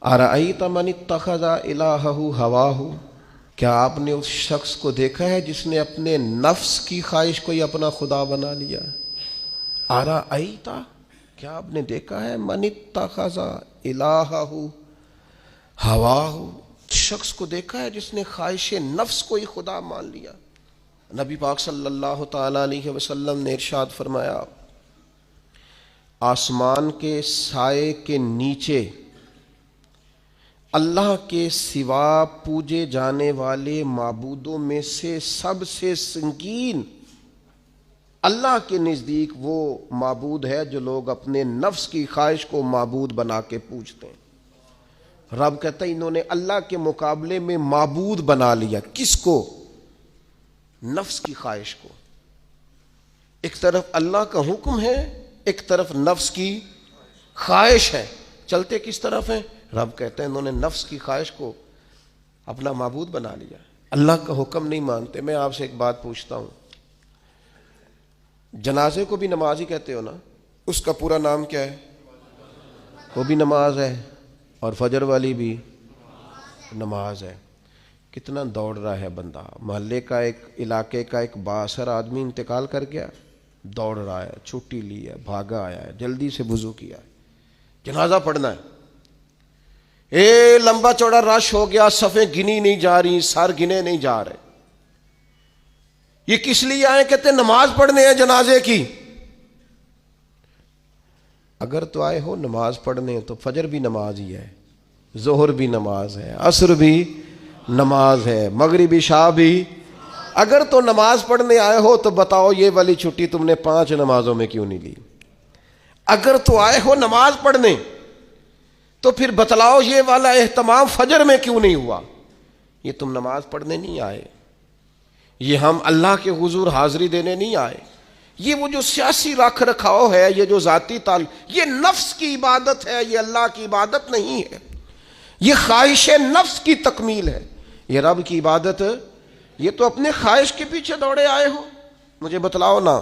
ارأیت من اتخذ الہہ ہواہ، کیا آپ نے اس شخص کو دیکھا ہے جس نے اپنے نفس کی خواہش کو ہی اپنا خدا بنا لیا؟ ارأیت، کیا آپ نے دیکھا ہے من اتخذ الہہ ہواہ، شخص کو دیکھا ہے جس نے خواہش نفس کو ہی خدا مان لیا؟ نبی پاک صلی اللہ تعالی علیہ وسلم نے ارشاد فرمایا، آسمان کے سائے کے نیچے اللہ کے سوا پوجے جانے والے معبودوں میں سے سب سے سنگین اللہ کے نزدیک وہ معبود ہے جو لوگ اپنے نفس کی خواہش کو معبود بنا کے پوجتے ہیں۔ رب کہتا ہے انہوں نے اللہ کے مقابلے میں معبود بنا لیا۔ کس کو؟ نفس کی خواہش کو۔ ایک طرف اللہ کا حکم ہے، ایک طرف نفس کی خواہش ہے، چلتے کس طرف ہیں؟ رب کہتے ہیں انہوں نے نفس کی خواہش کو اپنا معبود بنا لیا، اللہ کا حکم نہیں مانتے۔ میں آپ سے ایک بات پوچھتا ہوں، جنازے کو بھی نماز ہی کہتے ہو نا؟ اس کا پورا نام کیا ہے؟ وہ بھی نماز ہے، اور فجر والی بھی نماز ہے۔ کتنا دوڑ رہا ہے بندہ، محلے کا ایک علاقے کا ایک بااثر آدمی انتقال کر گیا، دوڑ رہا ہے، چھٹی لی ہے، بھاگا آیا ہے، جلدی سے وضو کیا ہے، جنازہ پڑھنا ہے، لمبا چوڑا رش ہو گیا، صفیں گنی نہیں جا رہی، سر گنے نہیں جا رہے۔ یہ کس لیے آئے؟ کہتے نماز پڑھنے ہیں جنازے کی۔ اگر تو آئے ہو نماز پڑھنے تو فجر بھی نماز ہی ہے، ظہر بھی نماز ہے، عصر بھی نماز ہے، مغرب عشاء بھی۔ اگر تو نماز پڑھنے آئے ہو تو بتاؤ یہ والی چھٹی تم نے 5 نمازوں میں کیوں نہیں لی؟ اگر تو آئے ہو نماز پڑھنے تو پھر بتلاؤ یہ والا اہتمام فجر میں کیوں نہیں ہوا؟ یہ تم نماز پڑھنے نہیں آئے، یہ ہم اللہ کے حضور حاضری دینے نہیں آئے۔ یہ وہ جو سیاسی رکھ رکھاؤ ہے، یہ جو ذاتی یہ نفس کی عبادت ہے، یہ اللہ کی عبادت نہیں ہے، یہ خواہش نفس کی تکمیل ہے۔ یہ رب کی عبادت، یہ تو اپنے خواہش کے پیچھے دوڑے آئے ہو۔ مجھے بتلاؤ نا